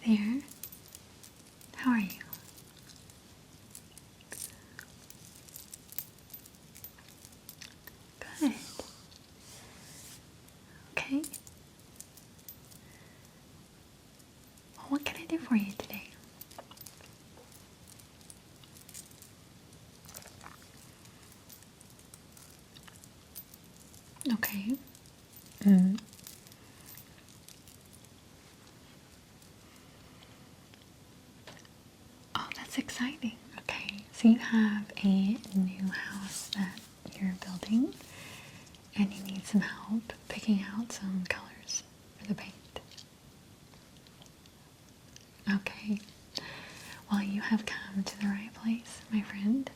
there. How are you? Good. Okay. Well, what can I do for you today? Okay. Oh, that's exciting. Okay, so you have a new house that you're building and you need some help picking out some colors for the paint. Okay. Well, you have come to the right place, my friend.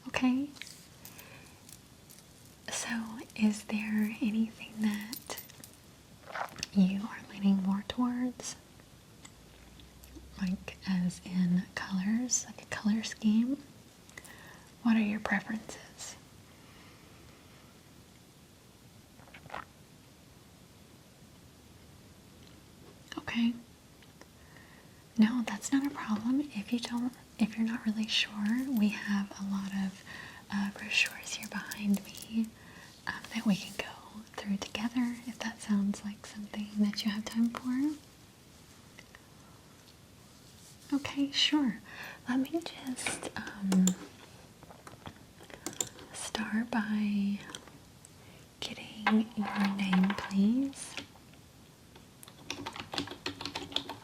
Okay. So, is there anything that you are leaning more towards? Like, as in colors, like a color scheme? What are your preferences? Okay. No, that's not a problem. If you're not really sure, we have a lot of brochures here behind me that we can go through together if that sounds like something that you have time for. Okay, sure. Let me just start by getting your name, please.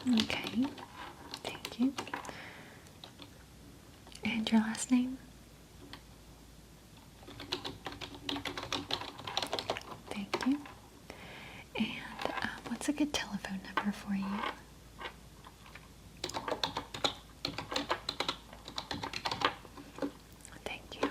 Okay, thank you. And your last name? Thank you. And what's a good telephone number for you? Thank you.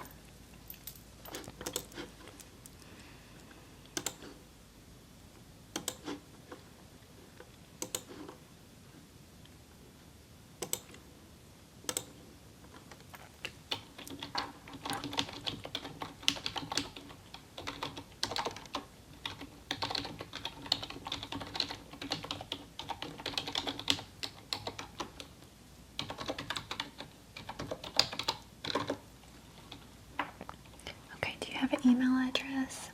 Okay, do you have an email address?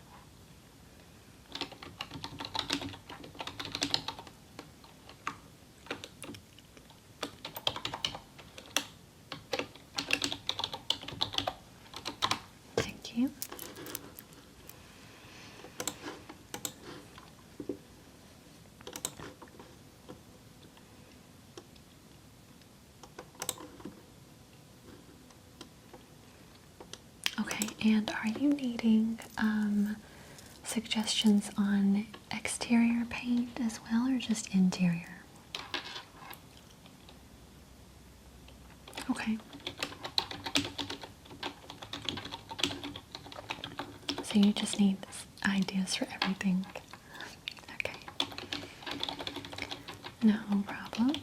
Thank you. Okay, and are you needing suggestions on exterior paint as well, or just interior? Okay. So you just need ideas for everything. Okay. No problem.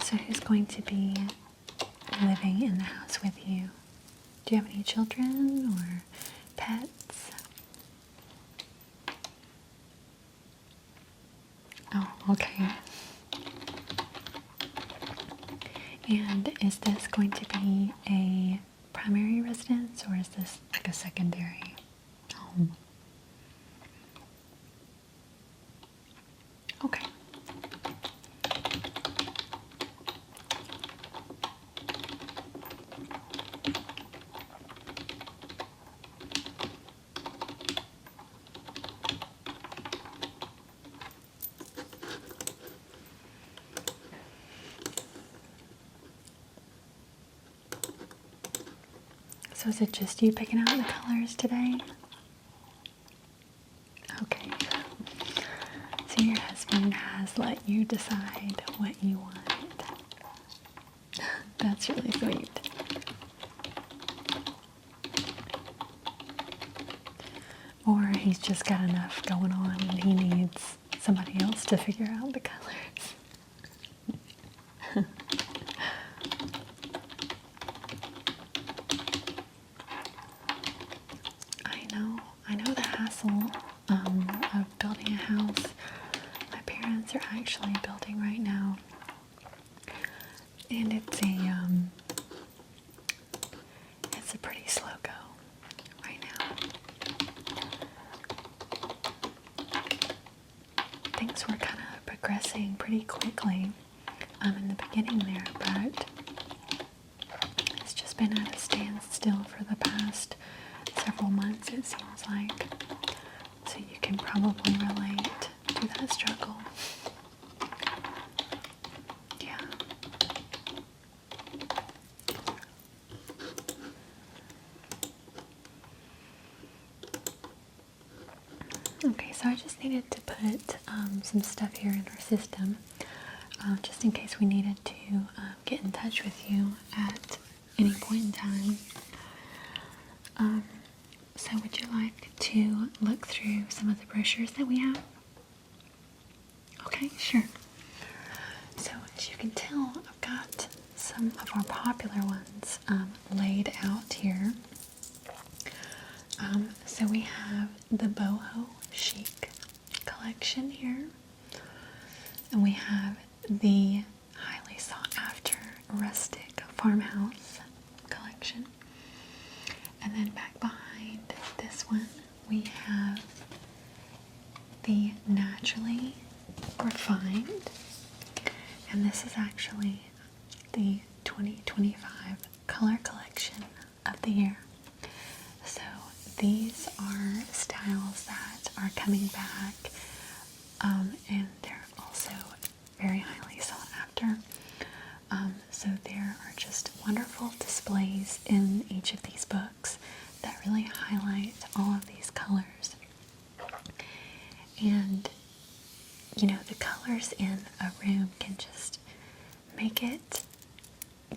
So who's going to be living in the house with you? Do you have any children or pets? Oh, okay. And is this going to be a primary residence, or is this like a secondary home? Okay. So is it just you picking out the colors today? Okay. So your husband husband has let you decide what you want. That's really sweet. Or he's just got enough going on and he needs somebody else to figure out the colors. I know the hassle of building a house. My parents are actually building right now, and it's a pretty slow go right now. Things were kind of progressing pretty quickly in the beginning there, but it's just been at a standstill for the past several months, it seems like. So you can probably relate to that struggle. Yeah. Okay, so I just needed to put some stuff here in our system, just in case we needed to get in touch with you at any point in time. So would you like to look through some of the brochures that we have? Okay, sure. So as you can tell, I've got some of our popular ones laid out here. So we have the boho chic collection here, and we have the highly sought after rustic farmhouse collection, and then back behind this one we have the naturally refined, and this is actually the 2025 color collection of the year. So these are styles that are coming back, and they're also very highly sought after. So there are just wonderful displays in each of these books that really highlight all of these colors. And you know, the colors in a room can just make it,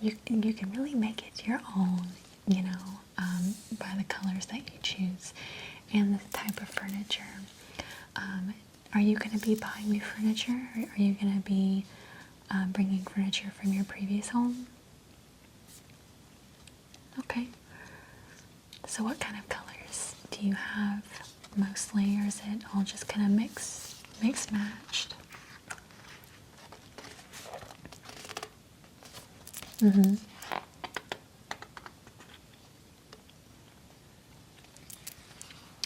you can really make it your own, you know, by the colors that you choose and the type of furniture. Are you going to be buying new furniture, or are you going to be bringing furniture from your previous home? Okay. So what kind of colors do you have mostly, or is it all just kind of mixed matched? Mm-hmm.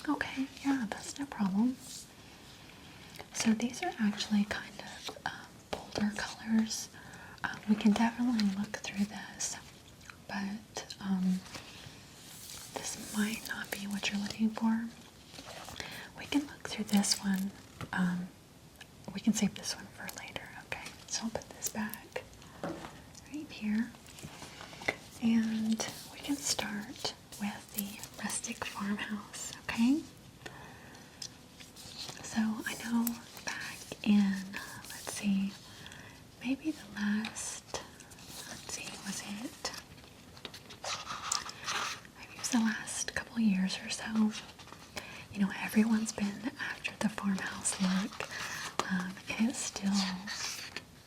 Okay, yeah, that's no problem. So these are actually kind of bolder colors. We can definitely look through this, but this might not be what you're looking for. We can look through this one. We can save this one for later, okay? So I'll put this back right here. And we can start with the rustic farmhouse, okay? So I know back in, let's see, maybe the last, was it? Maybe it was the last couple of years or so. You know, everyone's been after the farmhouse look, and it's still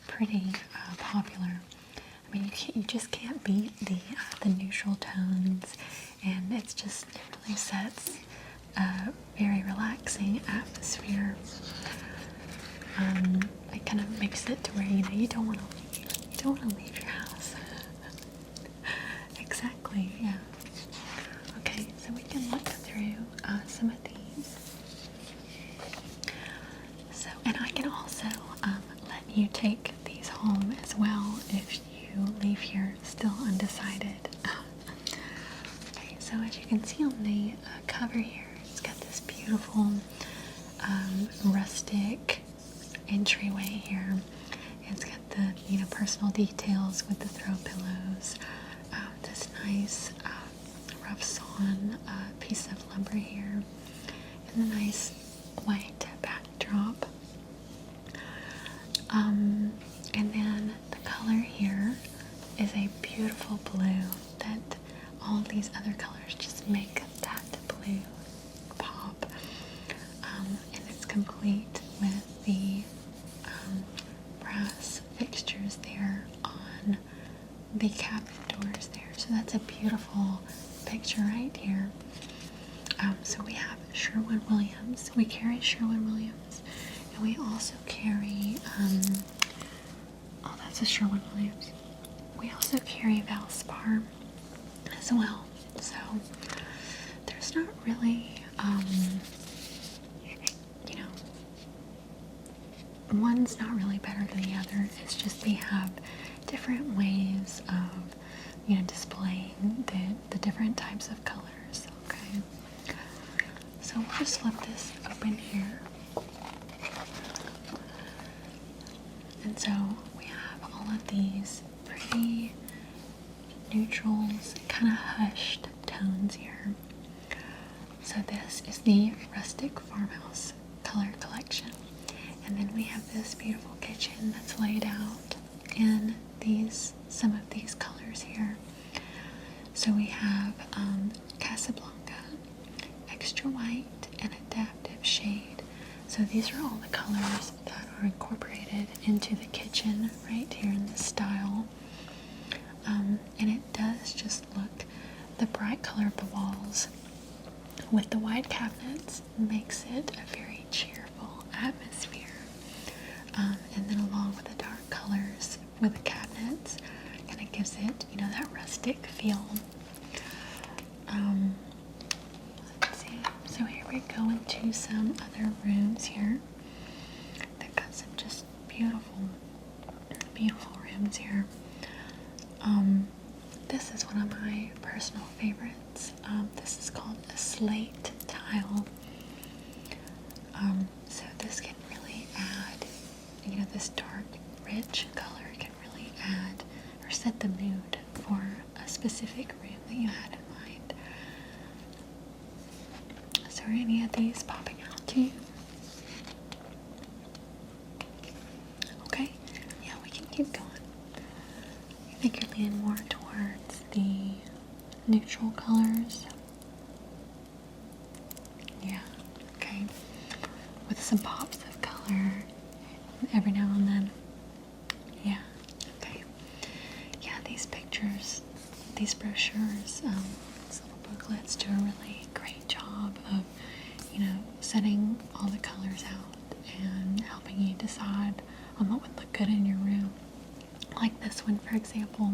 pretty popular. I mean, you just can't beat the neutral tones, and it really sets a very relaxing atmosphere. It kind of makes it to where you don't want to leave your house. Exactly, yeah. Okay, so we can look through some of these. So, and I can also let you take these home as well if you leave here still undecided. Okay, so as you can see on the cover here, it's got this beautiful rustic entryway here. It's got the personal details with the throw pillows, this nice rough sawn piece of lumber here, and the nice white backdrop. And then the color here is a beautiful blue that all these other colors just make that blue pop. And it's complete with the brass fixtures there on the cabinet doors there. So that's a beautiful picture right here. So we have Sherwin-Williams. We carry Sherwin-Williams. And we also carry, oh, that's a Sherwin-Williams. We also carry Valspar as well. So there's not really, you know, one's not really better than the other. It's just they have different ways of, you know, displaying the different types of colors. Okay. So we'll just flip this open here. And so we have all of these pretty neutrals, kind of hushed tones here. So this is the Rustic Farmhouse color collection. And then we have this beautiful kitchen that's laid out in some of these colors here. So we have Casablanca, Extra White, and Adaptive Shade. So these are all the colors that are incorporated into the kitchen right here in this style. And it does just look, the bright color of the walls with the white cabinets makes it a very cheerful atmosphere. And then along with the dark colors with the cabinets, kind of gives it, you know, that rustic feel. Let's see. So here we go into some other rooms here. They've got some just beautiful, beautiful rooms here. This is one of my personal favorites. This is called a slate tile. So this can really add, you know, this dark, rich color can really add or set the mood for a specific room that you had in mind. So are any of these popping out to you? Okay, yeah, we can keep going. I think you're leaning more towards the neutral colors. Yeah, okay. With some pops of color every now and then. Yeah, okay. Yeah, these pictures, these brochures, these little booklets do a really great job of, you know, setting all the colors out and helping you decide on what would look good in your room. Like this one, for example,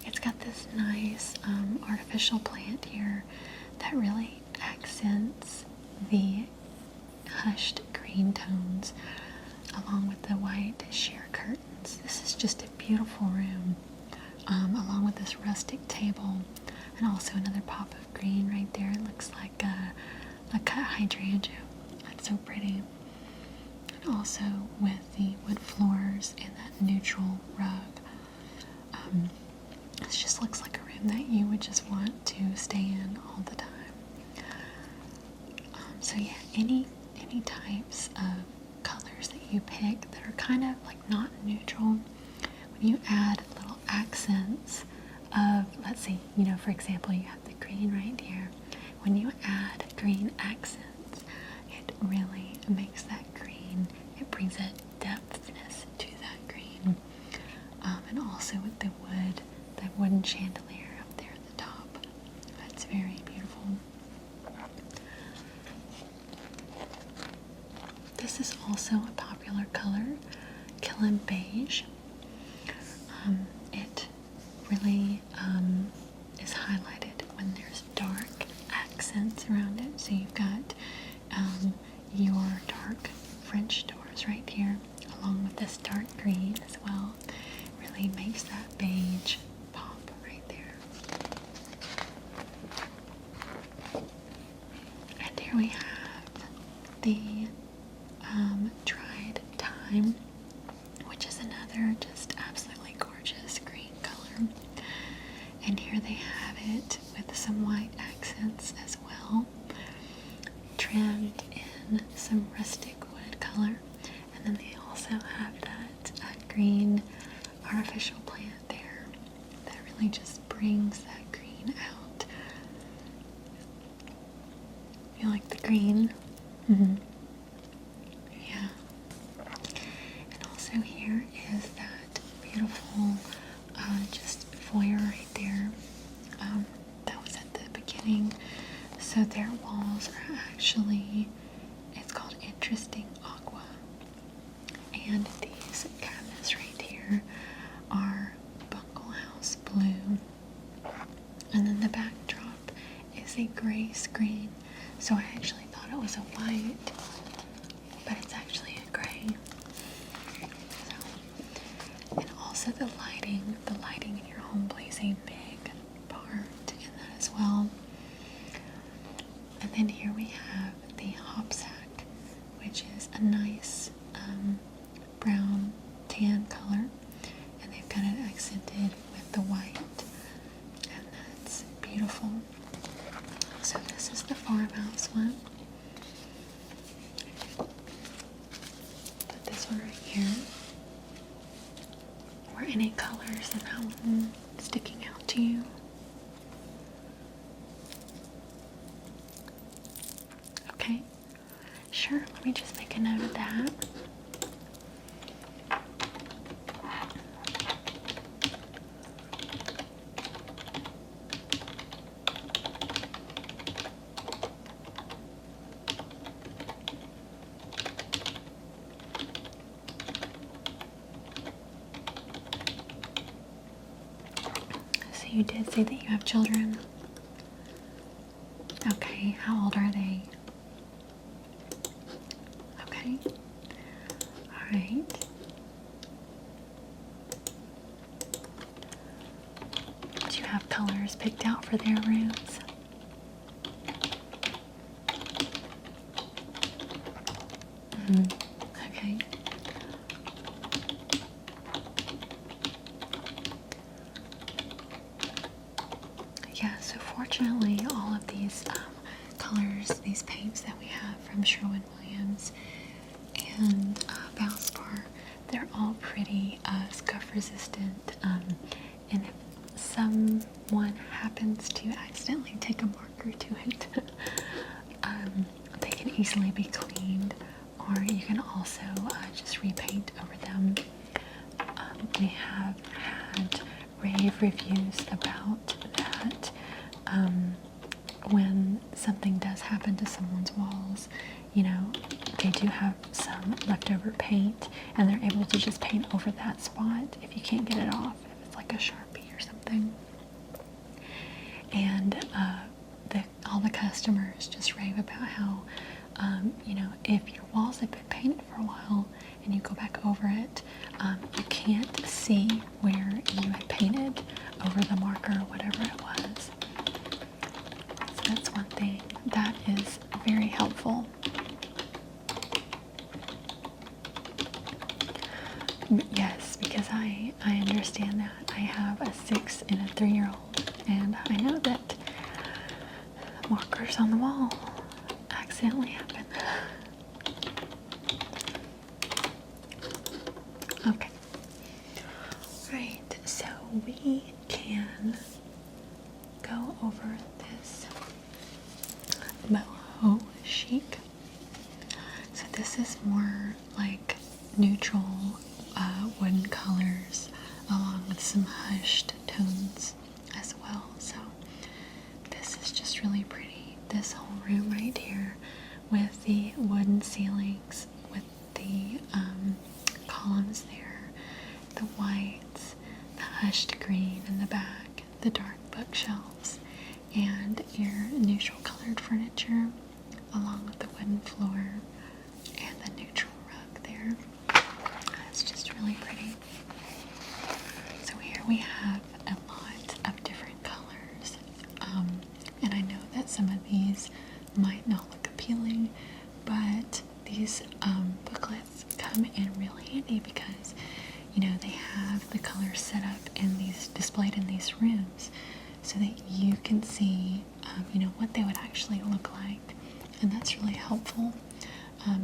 it's got this nice artificial plant here that really accents the hushed green tones along with the white sheer curtains. This is just a beautiful room, along with this rustic table and also another pop of green right there. It looks like a cut hydrangea. It's so pretty. And also with the wood floors and that neutral rug. This just looks like a room that you would just want to stay in all the time. So yeah, any types of colors that you pick that are kind of like not neutral, when you add little accents of, let's see, you know, for example, you have the green right here. When you add green accents, it really makes that green, it brings a depthness to that green. And also with the wood, that wooden chandelier up there at the top. That's very beautiful. This is also a popular color, Killing Beige. It really is highlighted when there's dark accents around it. So you've got your dark French doors right here, along with this dark green as well. Really makes that beige pop right there. And here we have the Tried Time, which is another just absolutely gorgeous green color. And here they have it with some white accents as well, trimmed in some rustic wood color. And then they also have that green artificial plant there that really just brings that green out. You like the green? Yeah. And also here is that beautiful just foyer right there. That was at the beginning. So their walls are actually, it's called Interesting Aqua. And these cabinets right here are Bungle House Blue. And then the backdrop is a gray screen. So I actually thought it was a white, but it's actually a gray. So, and also the lighting in your home plays a big part in that as well. And then here we have the hop sack, which is a nice brown tan color, and they've got it accented with the white, and that's beautiful. So this is the farmhouse one. Put this one right here. Or any colors in that one sticking out to you? Okay, sure, let me just make a note of that. So you did say that you have children? Okay, how old are they? Okay. Alright. Do you have colors picked out for their rooms? Okay. Yeah, so fortunately all of these colors, these paints that we have from Sherwin-Williams and Valspar, they're all pretty scuff resistant, and if someone happens to accidentally take a marker to it, they can easily be cleaned, or you can also just repaint over them. We have had rave reviews about that. When something does happen to someone's walls, you know, they do have some leftover paint, and they're able to just paint over that spot if you can't get it off, if it's like a Sharpie or something. And all the customers just rave about how, you know, if your walls have been painted for a while and you go back over it, you can't see where you had painted over the marker or whatever it was. So that's one thing that is very helpful. Yes, because I understand that. I have a 6 and a 3-year-old, and I know that markers on the wall accidentally happen. Okay. Right, so we can go over this boho chic. So this is more like neutral wooden colors, along with some hushed tones as well. So this is just really pretty. This whole room right here with the wooden ceilings, with the columns there, the whites, the hushed green in the back, the dark bookshelves, and your neutral colored furniture, along with the wooden floor and the neutral rug there. It's just really pretty. So here we have a lot of different colors, and I know that some of these might not look appealing, but these booklets come in real handy because, you know, they have the colors set up in these, displayed in these rooms, so that you can see, you know, what they would actually look like, and that's really helpful,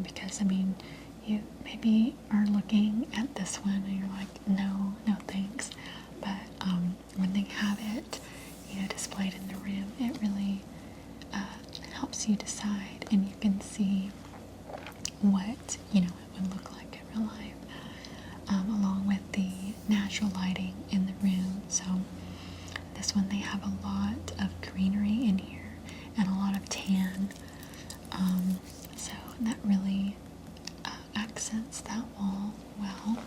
because I mean, you maybe are looking at this one and you're like, no, no thanks. But when they have it, displayed in the room, it really helps you decide, and you can see what, it would look like in real life, along with the natural lighting in the room. So this one, they have a lot of greenery in here and a lot of tan. So that really accents that wall well.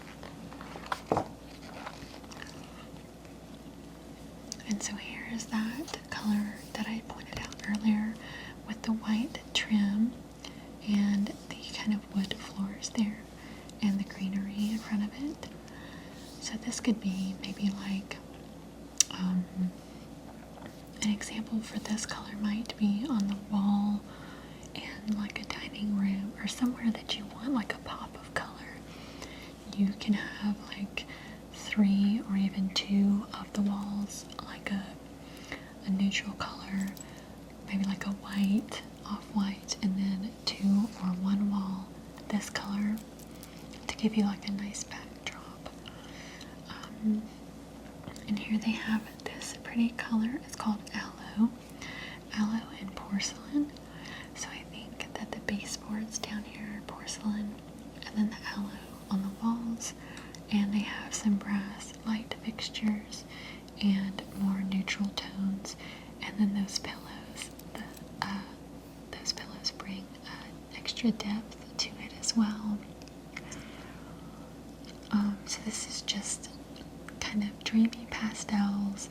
And so here is that color that I pointed out earlier with the white trim and the kind of wood floors there and the greenery in front of it. So this could be maybe like an example for this color might be on the wall in like a dining room or somewhere that you want like a pop of color. You can have like 3 or even 2 of the walls like a neutral color, maybe like a white, off-white, and then 2 or 1 wall this color to give you like a nice backdrop. And here they have this pretty color. It's called aloe and porcelain. So I think that the baseboards down here are porcelain, and then the aloe on the walls, and they have some brass light fixtures and more neutral tones, and then those pillows. Those pillows bring extra depth to it as well. So this is just kind of dreamy pastels,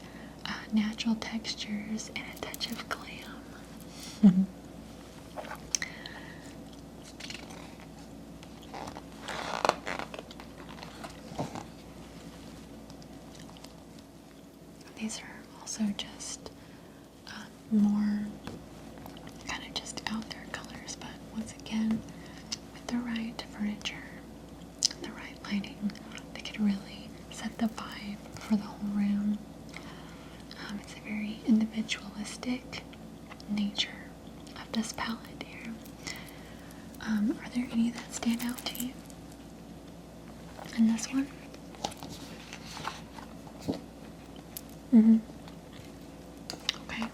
natural textures, and a touch of glam. These are also just more kind of just out there colors, but once again, with the right furniture, the right lighting, they could really set the vibe for the whole room. It's a very individualistic nature of this palette here. Are there any that stand out to you in this one? Okay.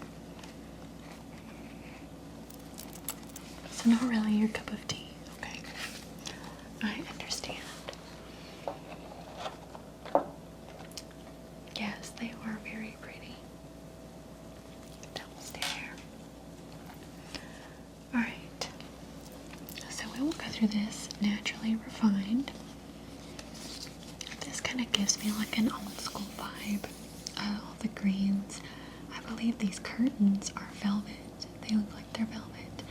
So not really your cup of tea. Okay. I understand. Yes, they are very pretty. That will stay here. Alright. So we will go through this naturally refined. This kind of gives me like an old school vibe. All the greens. I believe these curtains are velvet. They look like they're velvet.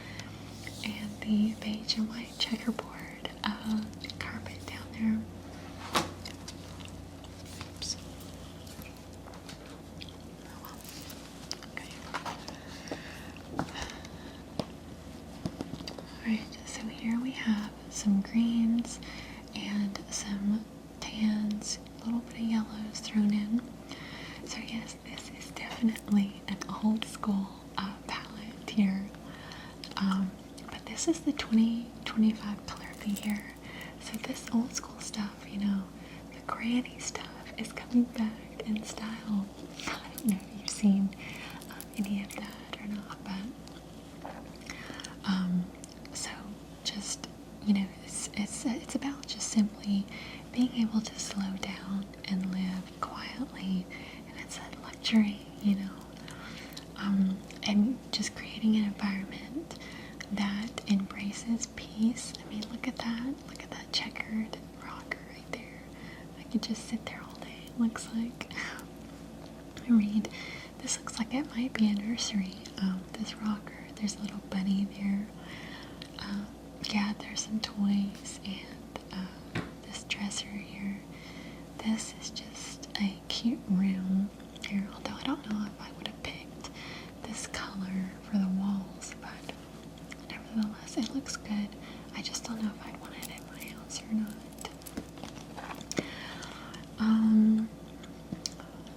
And the beige and white checkerboard carpet down there. Oops. Oh well. Okay. Alright, so here we have some greens and some tans, a little bit of yellows thrown in. So yes, this is definitely an old school palette here. But this is the 2025 color of the year. So this old school stuff, the granny stuff is coming back in style. I don't know if you've seen any of that or not, but so just, it's about just simply being able to slow down and live quietly. It's a luxury, and just creating an environment that embraces peace. I mean, look at that checkered rocker right there. I could just sit there all day, it looks like. This looks like it might be a nursery. This rocker, there's a little bunny there. Yeah, there's some toys, and this dresser here. This is just a cute room here, although I don't know if I would have picked this color for the walls, but nevertheless, it looks good. I just don't know if I'd want it in my house or not.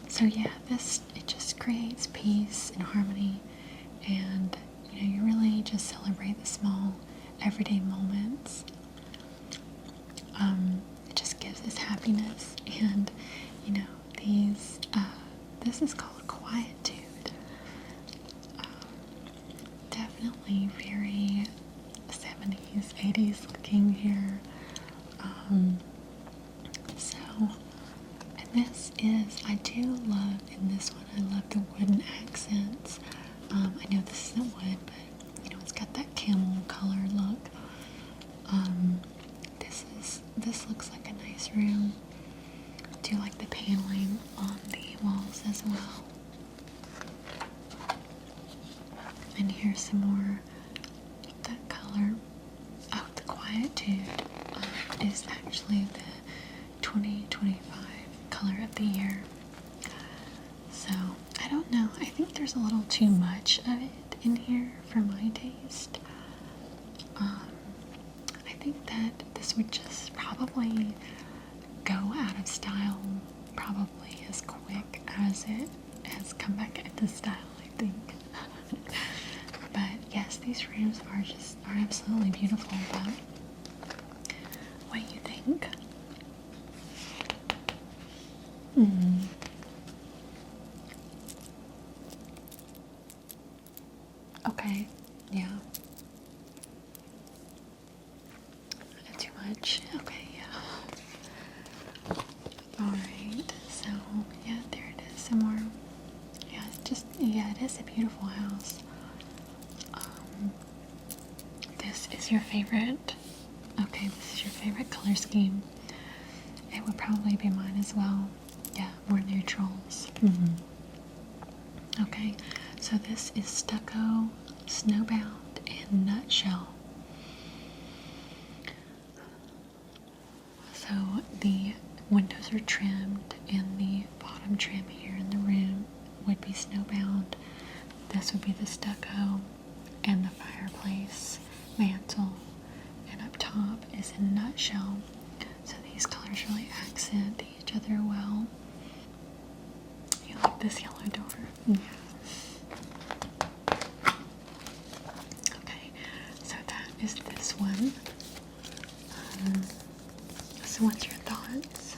So yeah, it just creates peace and harmony, and you really just celebrate the small everyday moments. It just gives us happiness, and you know, these, this is called Quietude. Definitely very 70s, 80s looking here. So, and this is, I do love, in this one, I love the wooden accents. I know this isn't wood, but, you know, it's got that camel color look. This looks like a nice room. I do like the paneling on the walls as well. And here's some more of that color. Oh, the Quietude is actually the 2025 color of the year. So, I don't know. I think there's a little too much of it in here for my taste. I think that this would just probably go out of style probably as quick as it has come back into style, I think. But yes, these rooms are absolutely beautiful. But what do you think? Okay, yeah. Not too much. Okay, yeah. Alright, so yeah, there it is. Some more. Yeah, it is a beautiful house. This is your favorite. Okay, this is your favorite color scheme. It would probably be mine as well. Yeah, more neutrals. Okay, so this is stucco, snowbound, and nutshell. So the windows are trimmed, and the bottom trim here in the room would be snowbound. This would be the stucco, and the fireplace mantle, and up top is a nutshell. So these colors really accent each other well. You like this yellow door? Yeah. Okay, so that is this one. So what's your thoughts?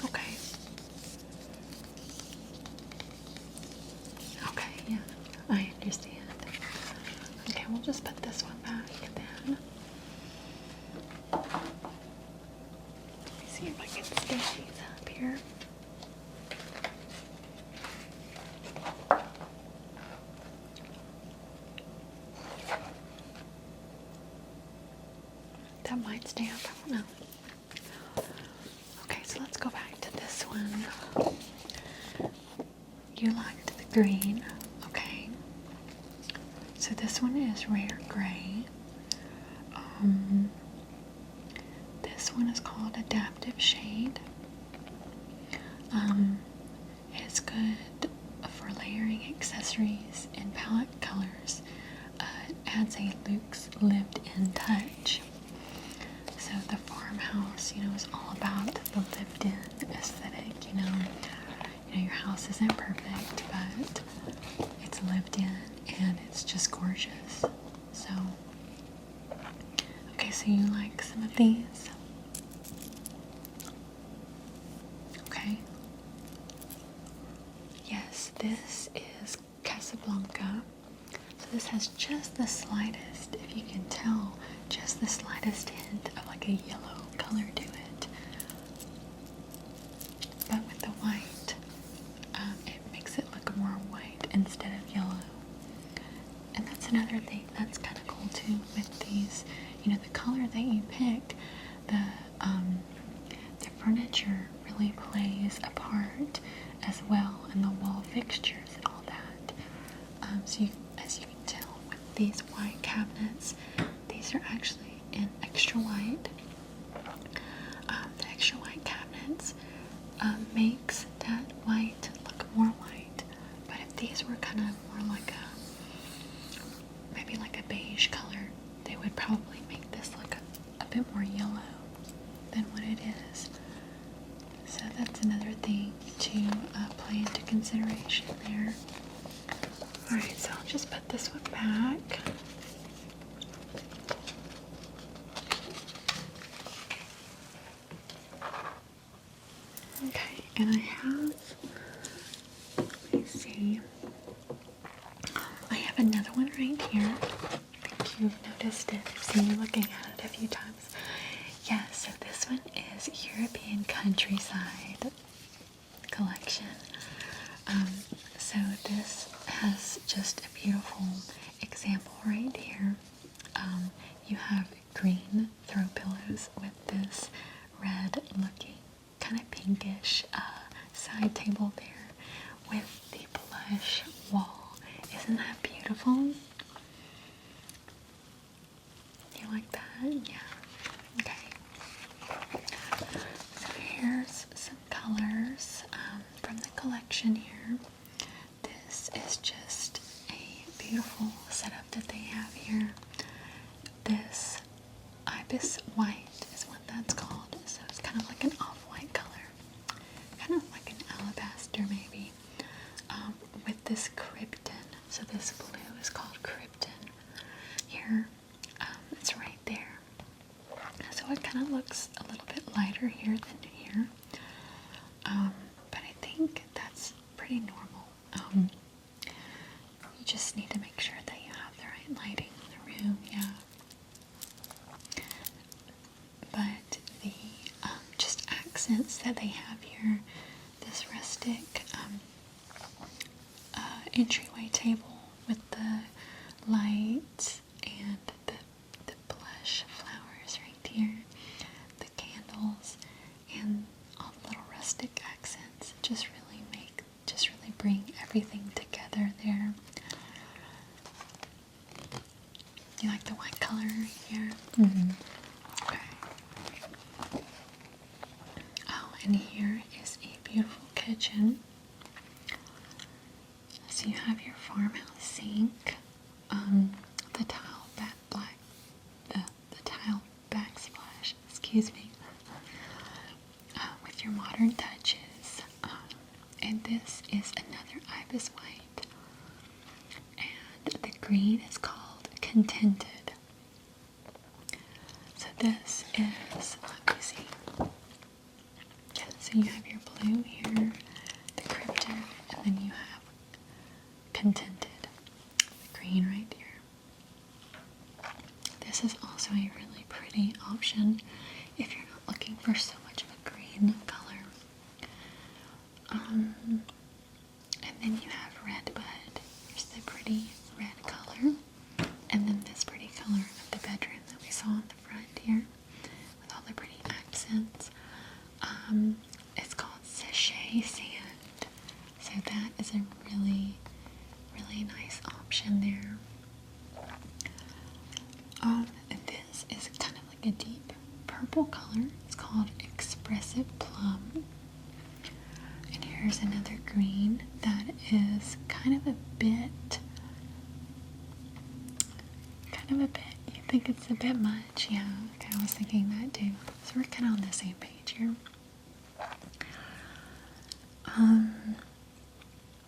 Okay. Okay, yeah, I understand. Okay, we'll just put this one back then. Let me see if I can stick these up here. That might stay up, I don't know. Okay, so let's go back to this one. You liked the green, okay. So this one is rare gray. This one is called Adaptive Shade. It's good for layering accessories and palette colors. It adds a luxe lived-in touch. So the farmhouse, you know, is all about the lived-in aesthetic. You know, your house isn't perfect, but it's lived in and it's just gorgeous. So, okay, so you like some of these? Okay. Yes, this is Casablanca. So this has just the slightest, if you can tell, just the slightest hint of like a yellow color to it. But with the white, it makes it look more white instead of yellow. And that's another thing that's kind of cool too with these. You know, the color that you picked, the furniture really plays a part as well, and the wall fixtures and all that. So as you can tell with these white cabinets, these are actually in extra white. The extra white cabinets makes that white look more white. But if these were kind of more like maybe like a beige color, they would probably make this look a bit more yellow. it is. So that's another thing to play into consideration there. Alright, so I'll just put this one back. Okay, and I have, let me see, I have another one right here. I think you've noticed it. I've seen you looking at it a few times. Yeah, so this one is European Countryside Collection. So this has just a beautiful example right here. You have green throw pillows with this red looking, kind of pinkish side table there with the plush wall. Isn't that beautiful? You like that? Yeah. Okay. So here's some colors from the collection here. This is just a beautiful setup that they have here. This ibis white is what that's called. So it's kind of like an off-white color, kind of like an alabaster maybe, with this krypton. So this blue is called krypton. Here, it's right there. So it kind of looks a little bit lighter here than here, but I think that's pretty normal. You just need to make sure that you have the right lighting in the room, yeah. But the just accents that they have here, this rustic entryway table with the lights and the blush flowers right here, the candles, and all the little rustic accents just really bring everything together there. You like the white color here? Mm-hmm. Okay. Oh, and here is a beautiful kitchen. So you have your farmhouse sink, the tile the tile backsplash, excuse me, with your modern touches. And this is another ibis white, and the green is called Contented. So this is, let me see. Yeah, so you have your blue here, the krypton, and then you have Contented, the green right here. This is also a really pretty option if you're not looking for so much of a green color. And then you have red bud. Here's the pretty red color, and then this pretty color of the bedroom that we saw on the front here with all the pretty accents. It's called Sachet Sand. So that is a really, really nice option there. And this is kind of like a deep purple color. It's called Expressive Plum. And here's another green that is kind of a bit, you think it's a bit much? Yeah, okay, I was thinking that too. So we're kind of on the same page here.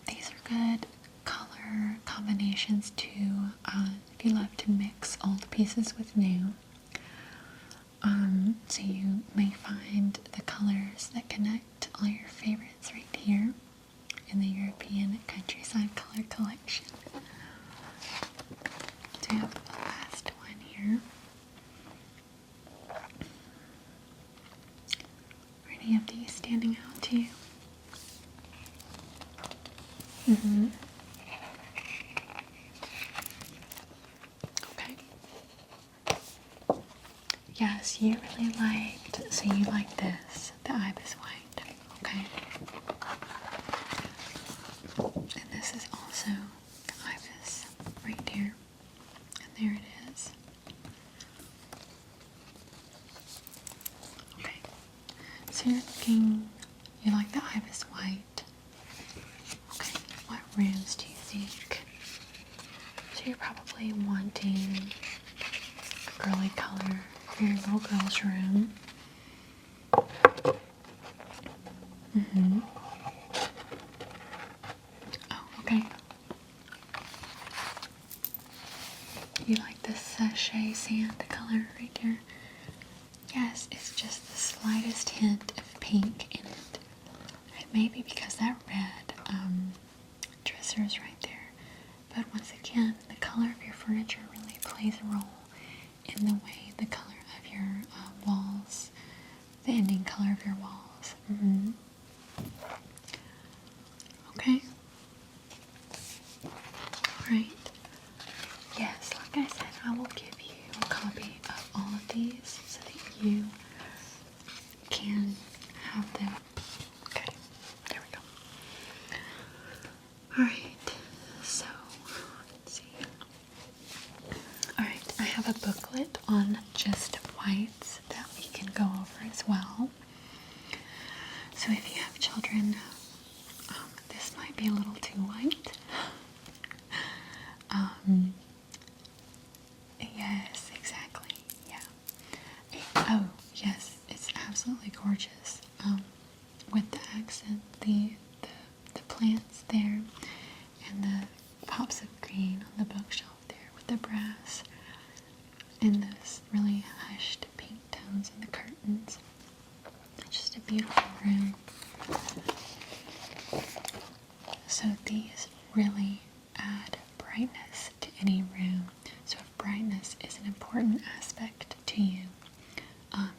These are good color combinations too, if you love to mix old pieces with new. So you may find the colors that connect all your favorites right here in the European Countryside Color Collection. So we have the last one here. Are any of these standing out to you? Mm-hmm. Okay. Yes, you really liked, so you like this, the ibis white, okay? And this is also the ibis right here, and there it is. Okay, so you like the ibis white. Okay, what rooms do you think? So you're probably wanting a girly color for your little girl's room. sand color right there? Yes, it's just the slightest hint of pink in it. It may be because that red dresser is right there. But once again, the color of your furniture really plays a role in the way the color of your walls, the ending color of your walls. Okay? Alright. Yes, like I said, I will give you a copy of all of these so that you can have them. Okay, there we go. Alright, so let's see. Alright, I have a booklet on just whites that we can go over as well. So if you have children, this might be a little too white. Yes, exactly. Yeah. Oh, yes, it's absolutely gorgeous. With the accent, the plants there, and the pops of green on the bookshelf there with the brass, and those really hushed pink tones in the curtains. It's just a beautiful room. So these really add brightness to any room. So if brightness is an important aspect to you,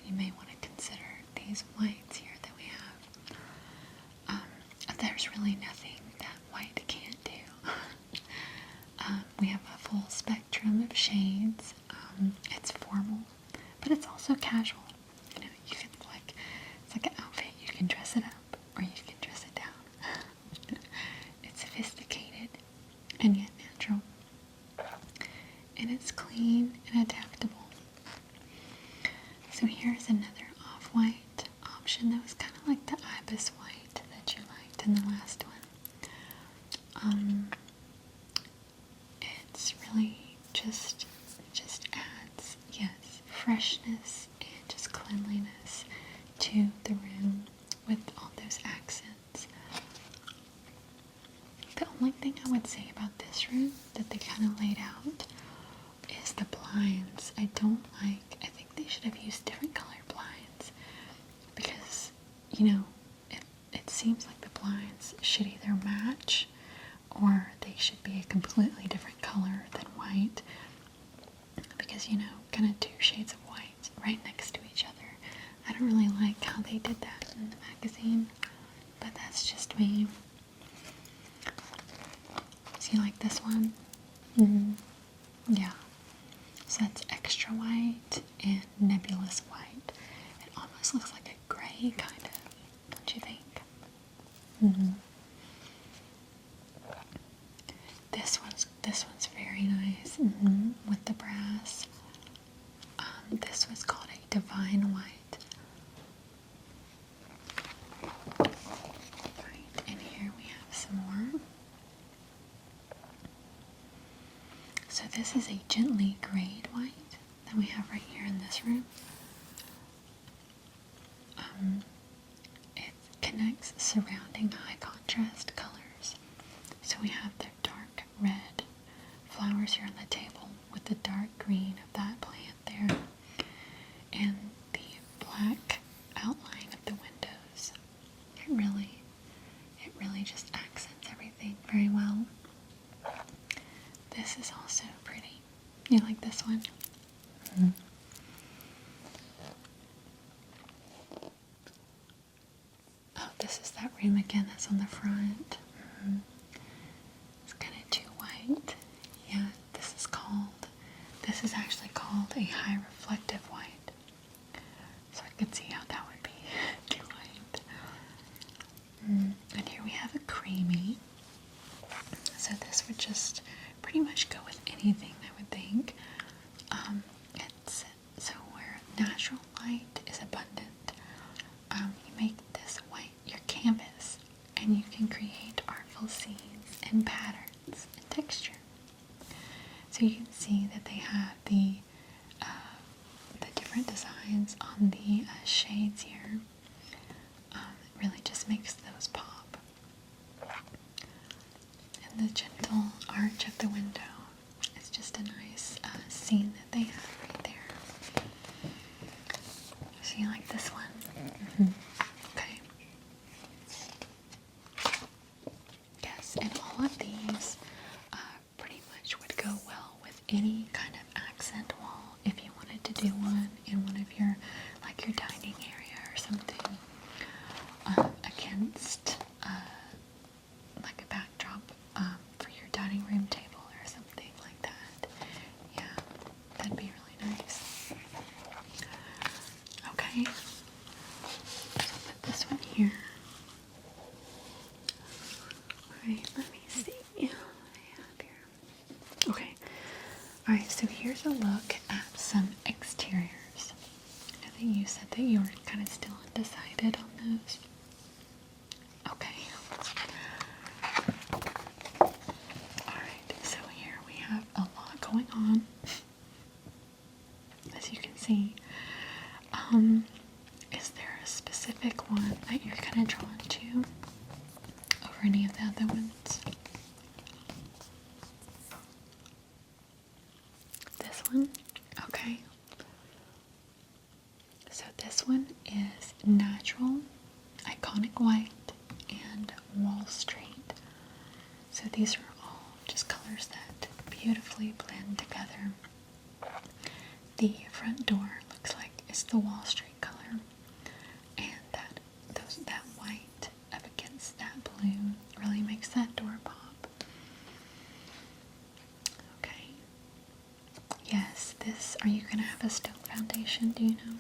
you may want to consider these whites here that we have. There's really nothing that white can't do. We have a full spectrum of shades. It's formal, but it's also casual. You know, you can it's like an outfit. You can dress it up or you can dress it down. It's sophisticated and yet natural. And it's clean and adaptable. So here's another off-white option that was kind of like the ibis white that you liked in the last one. It's really just adds, yes, freshness and just cleanliness to the room with all those accents. The only thing I would say about this room that they kind of laid out is the blinds. I think they should have used different colored blinds because, you know, it seems like the blinds should either match or they should be a completely different color than white because, you know, kind of two shades of white right next to each other. I don't really like how they did that in the magazine, but that's just me. So you like this one? Yeah. So that's extra white and nebulous white. It almost looks like a gray, kind of. Don't you think? This one's very nice. With the brass. This was called a divine white. Right, and here we have some more. So this is a gently grayed white that we have right here in this room. It connects surrounding high contrast colors. So we have the dark red flowers here on the table with the dark green of that plant there and the black outline of the windows. It really just accents everything very well. This is also pretty. You like this one? Oh, this is that room again that's on the front. It's kind of too white. Yeah, this is actually called a high reflective white. So I could see how that would be too white. And here we have a creamy. So this would just pretty much go with anything, I would think. It's so where natural light is abundant, you make this white your canvas, and you can create artful scenes and patterns and texture. So you can see that they have the different designs on the shades here. It really just makes those pop. And the gentle arch of the window is just a nice scene that they have right against like a backdrop for your dining room table or something like that. Yeah, that'd be really nice. Okay, so put this one here. Alright, let me see what I have here. Okay, alright, so here's a look at some exteriors. I know that you said that you were kind of still undecided on those. Okay. Alright, so here we have a lot going on, as you can see. Is there a specific one that you're kind of drawn to over any of the other ones? This one? Okay. So this one is natural, iconic white, and Wall Street. So these are all just colors that beautifully blend together. The front door looks like it's the Wall Street color, and that white up against that blue really makes that door pop. Okay. Yes, are you gonna have a stone foundation, do you know?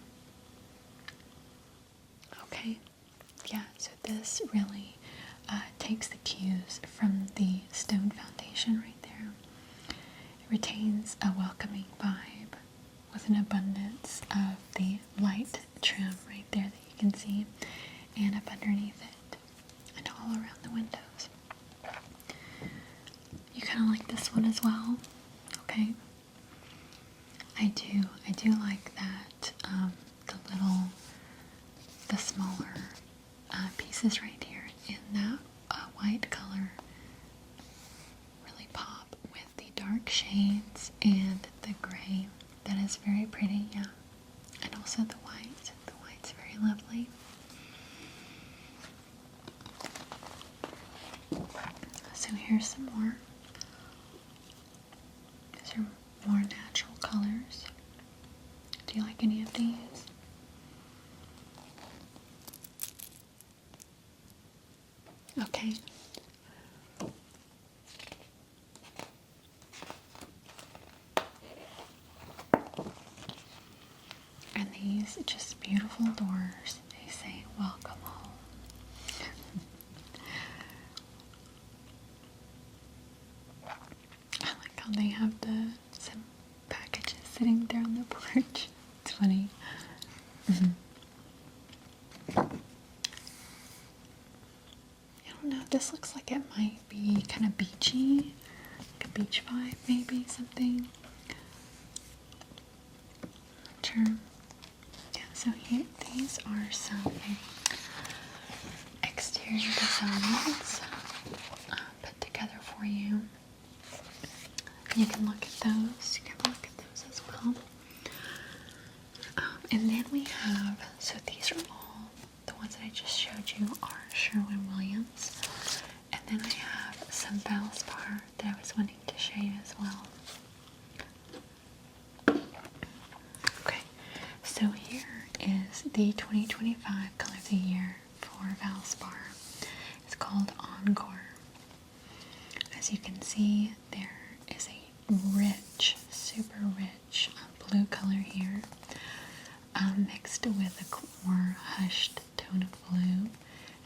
Okay. Yeah, so this really takes the cues from the stone foundation right there. It retains a welcoming vibe with an abundance of the light trim right there that you can see, and up underneath it, and all around the windows. You kind of like this one as well? Okay. I do like that, the smaller pieces right here in that white color really pop with the dark shades and the gray. That is very pretty, yeah. And also the white. The white's very lovely. So here's some more. These are more natural colors. Do you like any of these? Okay. And these just beautiful doors. They say, "Welcome home." I like how they have some packages sitting there on the porch. It's funny. I don't know, this looks like it might be kind of beachy, like a beach vibe maybe, something. Sure. Yeah, so here, these are some exterior designs put together for you. You can look at those, as well. And then we have, so these are all, the ones that I just showed you are Sherwin-Williams. And then I have some Valspar that I was wanting to show you as well. Okay, so here is the 2025 color of the year for Valspar. It's called Encore. As you can see, there is a rich, super rich blue color here, mixed with a more hushed tone of blue,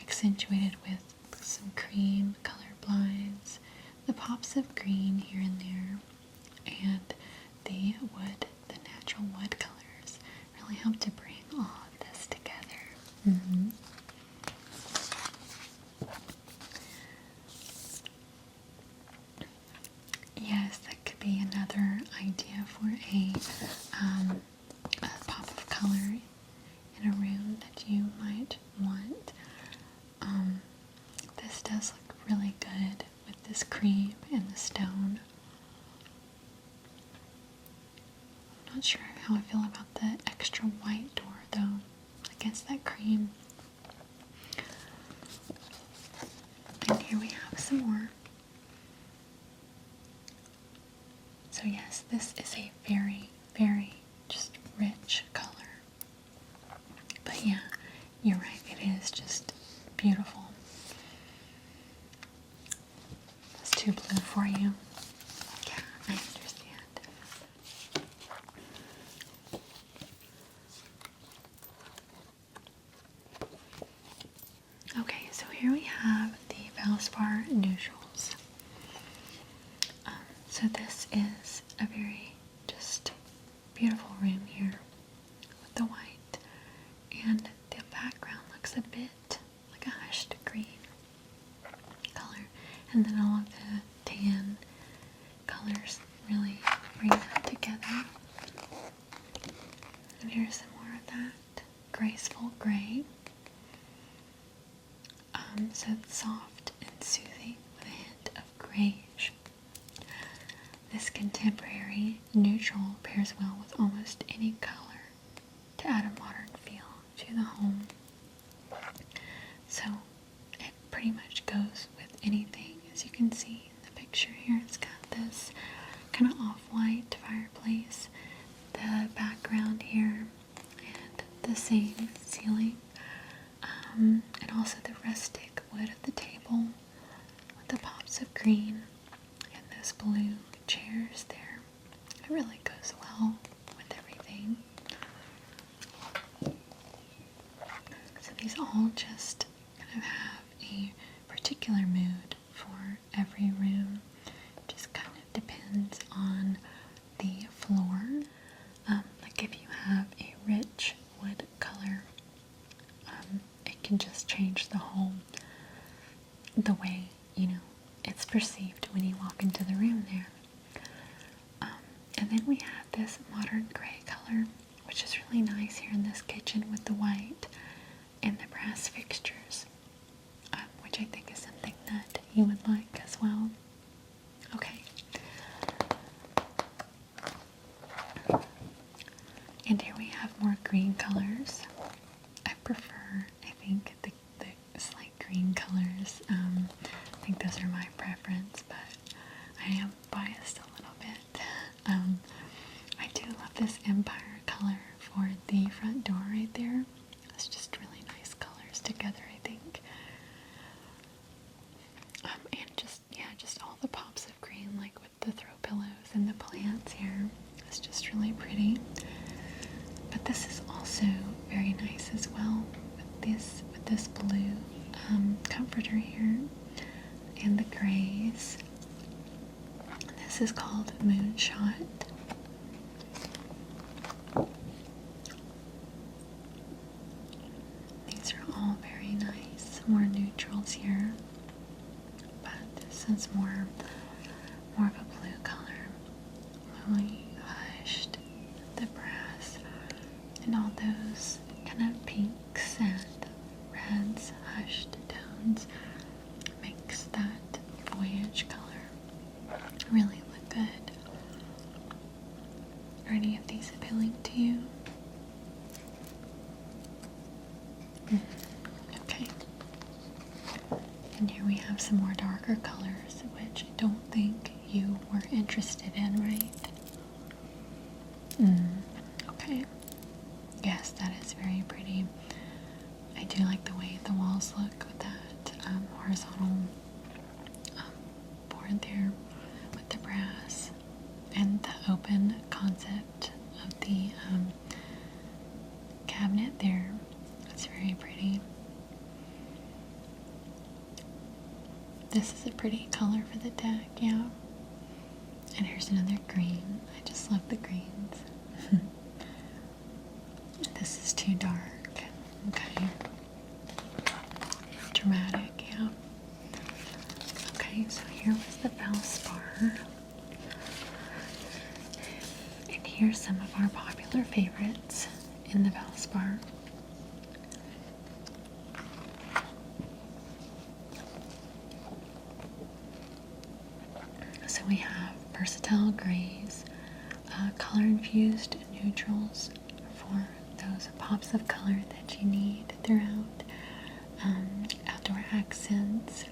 accentuated with some cream color blinds, the pops of green here and there, and the natural wood colors really help to bring all of this together. Yes, that could be another idea for a pop of color in a room that you might want. This does look really good with this cream and the stone. I'm not sure how I feel about the extra white door though, against that cream. And here we have some more. So yes, this is a very, very just rich color. But yeah, you're right, it is just beautiful. Okay, so here we have the Valspar neutrals. So this is a very just beautiful room here with the white, and the background looks a bit like a hushed green color, and then all of the tan colors really bring that together. And here's some more of that graceful gray. So it's soft and soothing with a hint of grayish. This contemporary neutral pairs well with almost any color to add a modern feel to the home. So it pretty much goes with anything. As you can see in the picture here, it's got this kind of off-white fireplace, the background here, and the same ceiling, and also the rustic wood of the table with the pops of green and those blue chairs there. It really goes well with everything. So these all just kind of have a particular mood for every room. Just kind of depends on the floor. Like if you have a rich wood color, it can just change the whole, the way, it's perceived when you walk into the room there. And then we have this modern gray color, which is really nice here in this kitchen with the white and the brass fixtures, which I think is something that you would like as well. Okay. And here we have more green colors. I prefer, I think, the slight green colors. I think those are my preference, but I am biased a little bit. I do love this Empire color for the front door right there. It's just really nice colors together, I think. And just all the pops of green, like with the throw pillows and the plants here. It's just really pretty. But this is also very nice as well with this blue comforter here and the grays. This is called Moonshot. These are all very nice. More neutrals here, but this is more of a blue color. Really hushed, the brass, and all those kind of pinks and reds, hushed tones makes that voyage color really look good. Are any of these appealing to you? Okay. And here we have some more darker colors, which I don't think you were interested in, right? Okay. Yes, that is very pretty. I do like the way the walls look with that horizontal board there with the brass and the open concept of the cabinet there. It's very pretty. This is a pretty color for the deck, yeah. And here's another green. I just love the greens. This is too dark. Okay. Dramatic, yeah. Okay, so here was the Valspar. And here's some of our popular favorites in the Valspar. So we have versatile grays, color-infused neutrals for those pops of color that you need throughout, outdoor accents,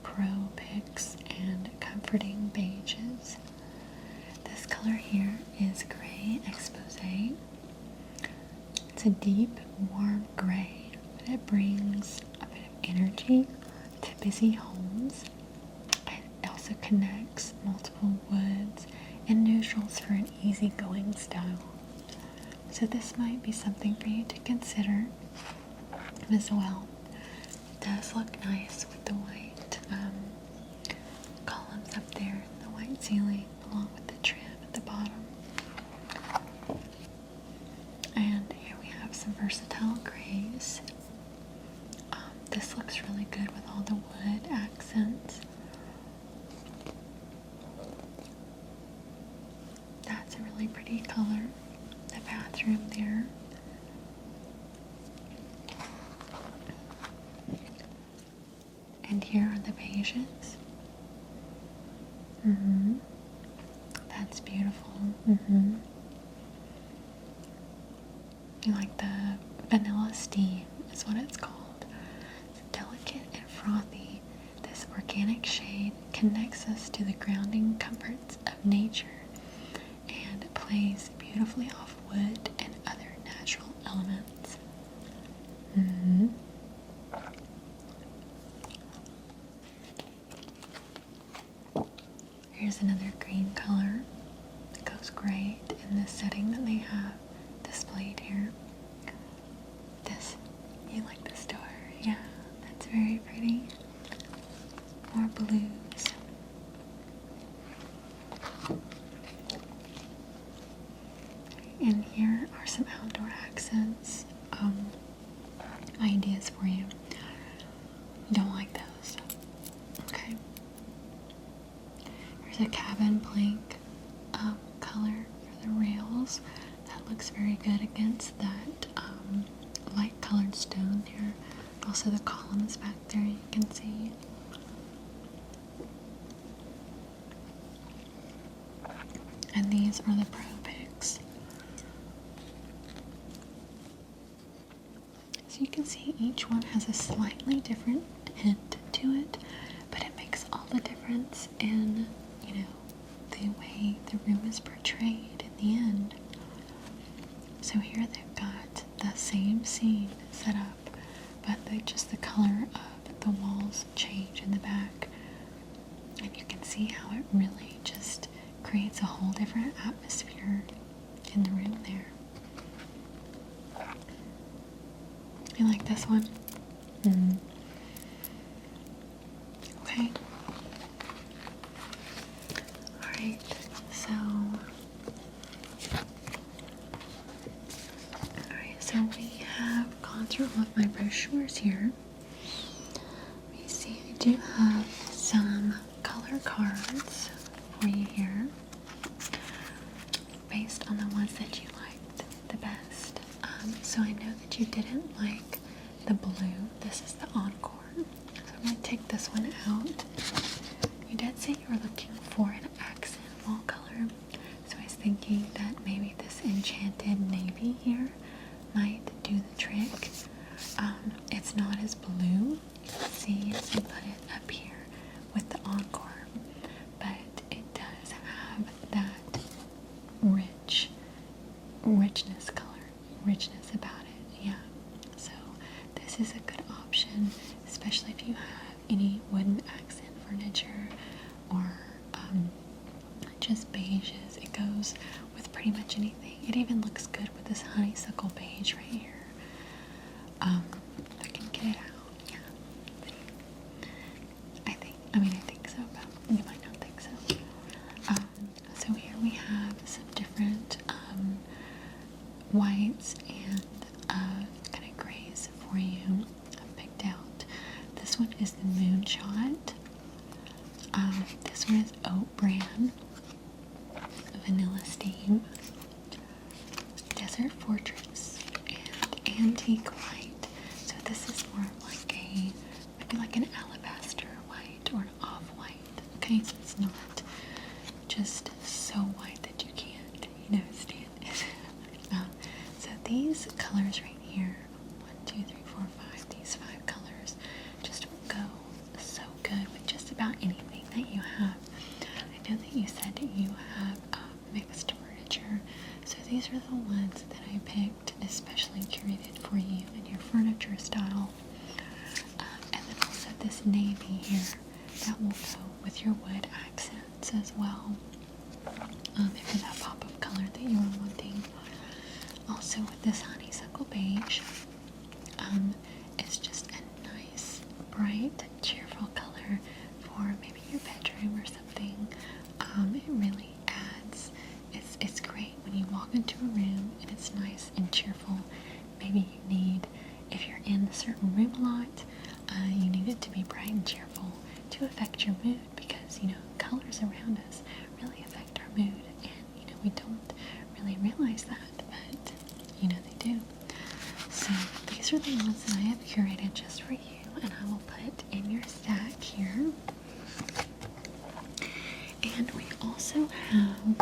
pro picks, and comforting beiges. This color here is Gray Exposé. It's a deep, warm gray, but it brings a bit of energy to busy homes. It also connects multiple woods and neutrals for an easygoing style. So this might be something for you to consider as well. does look nice with the white columns up there, the white ceiling, along with the trim at the bottom. And here we have some versatile grays. This looks really good with all the wood accents. That's a really pretty color. The bathroom there. And here are the beiges. That's beautiful. You like the vanilla steam is what it's called. It's delicate and frothy. This organic shade connects us to the grounding comforts of nature and plays beautifully off wood and other natural elements. Here's another green color that goes great in this setting that they have displayed here. This, you like this door? Yeah, that's very pretty. More blues. And here are some outdoor accents, ideas for you. You don't like those? Okay. Here's a cabin plank color for the rails. That looks very good against that light colored stone here. Also the columns back there you can see. And these are the Pro Picks. So you can see each one has a slightly different hint to it, but it makes all the difference in, you know, the way the room is portrayed in the end. So here they've got the same scene set up, but just the color of the walls change in the back. And you can see how it really just creates a whole different atmosphere in the room there. You like this one? Okay. Alright, so we have gone through all of my brochures here. Let me see, I do have some color cards for you here based on the ones that you liked the best. So I know that you didn't like the blue. This is the Encore. So I'm going to take this one out. You did say you were looking for an accent wall color. So I was thinking that maybe this enchanted navy here might do the trick. It's not as blue. See, I put it up here with the Encore, but it does have that richness about it. Yeah. So this is a good option, especially if you have any wooden accent furniture or just beiges. It goes with pretty much anything. It even looks good with this honeysuckle beige right here. I can get it out. Yeah. I think so, but you might not think so. So here we have some different whites and kind of grays for you. I've picked out. This one is the Moonshot. This one is Oat Bran, Vanilla Steam, Desert Fortress, and Antique White. So this is more of maybe like an alabaster white or an off-white. Okay, so it's not just so white that you can't, stand it. So these colors right here, 1, 2, 3, 4, 5, these 5 colors just will go so good with just about anything that you have. I know that you said that you have mixed furniture, so these are the ones that I picked, especially curated for you and your furniture style. And then also this navy here, that will go with your wood accents as well. If that pop of color that you were wanting. Also with this honeysuckle beige, it's just a nice a certain room a lot, you need it to be bright and cheerful to affect your mood, because, you know, colors around us really affect our mood, and, you know, we don't really realize that, but, you know, they do. So these are the ones that I have curated just for you, and I will put in your stack here. And we also have,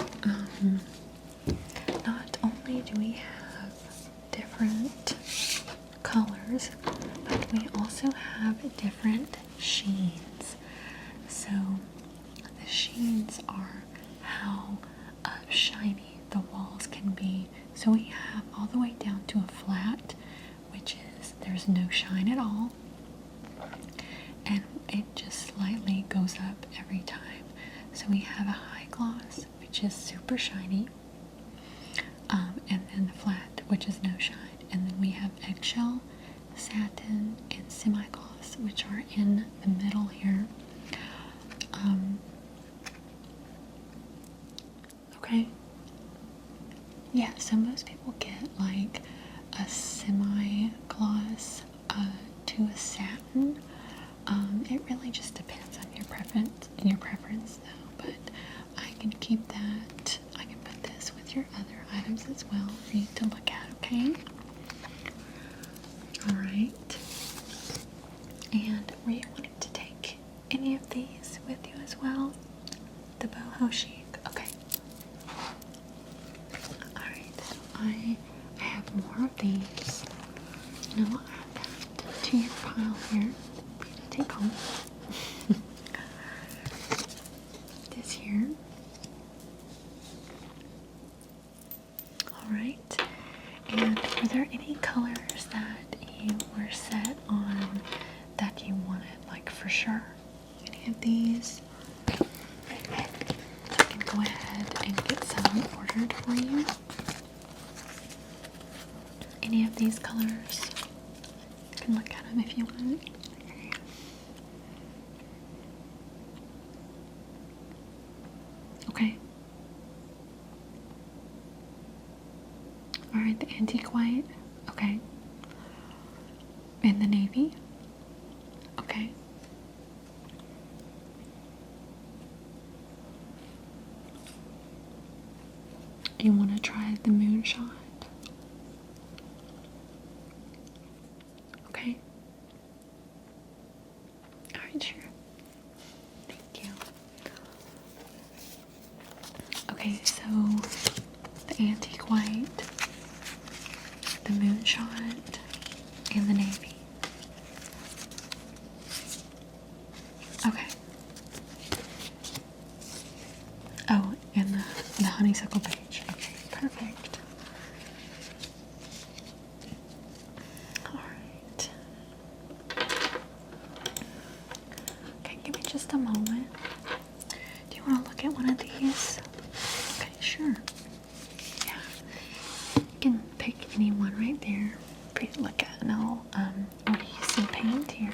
not only do we have different colors, but we also have different sheens. So the sheens are how shiny the walls can be. So we have all the way down to a flat, which is there's no shine at all, and it just slightly goes up every time. So we have a high gloss, which is super shiny, and then the flat, which is no shine. And then we have eggshell, satin, and semi-gloss, which are in the middle here. Okay. Yeah, so most people get like a semi-gloss to a satin. It really just depends on your preference though, but I can keep that. I can put this with your other items as well for you to look at, okay? Alright. And were you wanting to take any of these with you as well? The boho chic? Okay. Alright, so I have more of these. And I'll add that to your pile here for you to take home. This here. Alright. And were there any colors that you were set on that you wanted, like, for sure? Any of these? So I can go ahead and get some ordered for you. Any of these colors? You can look at them if you want. Okay. Alright, the antique white. Okay. And the navy. Okay. You want to try the moonshot? Okay. Alright, sure. Thank you. Okay, so the antique white, the moonshot, and the navy. Okay. Oh, and the honeysuckle beige. Okay, perfect. Alright. Okay, give me just a moment. Do you want to look at one of these? Okay, sure. Yeah. You can pick any one right there for you to look at, and I'll use some paint here.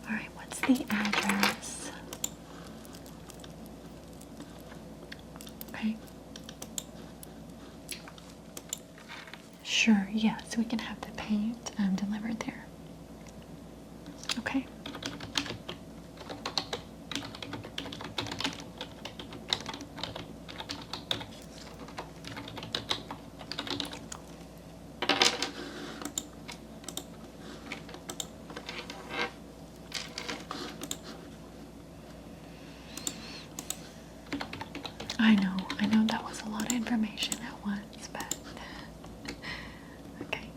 Alright, what's the address? Okay. Sure, yeah, so we can have the paint delivered there. Okay. I know that was a lot of information at once, but okay.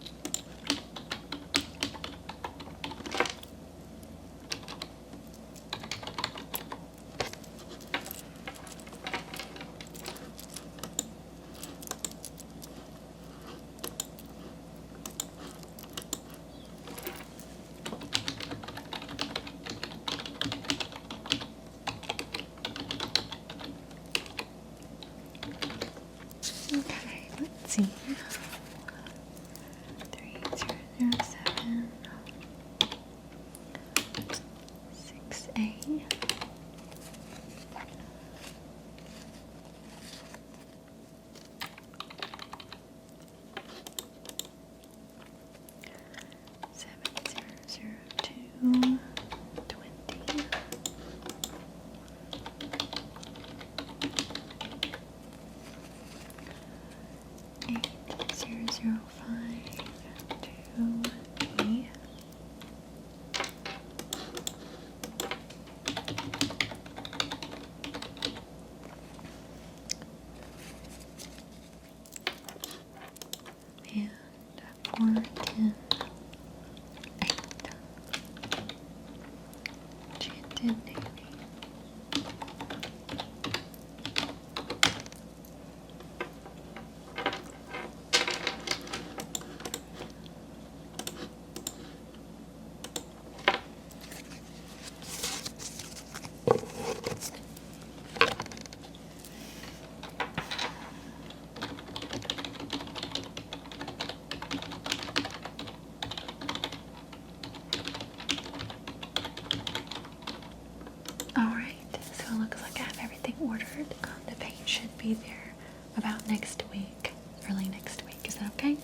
start. The paint should be there about next week, early next week. Is that okay?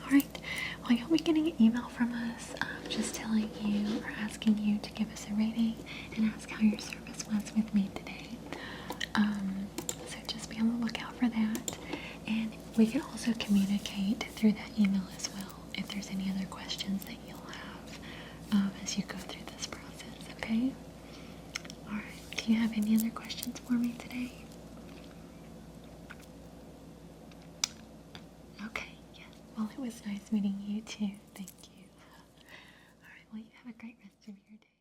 Alright, well, you'll be getting an email from us just telling you or asking you to give us a rating and ask how your service was with me today. So just be on the lookout for that. And we can also communicate through that email as well if there's any other questions that you'll have as you go through this process, okay? Alright, do you have any other questions for me today? Okay, yes. Well, it was nice meeting you too. Thank you. Alright, well, you have a great rest of your day.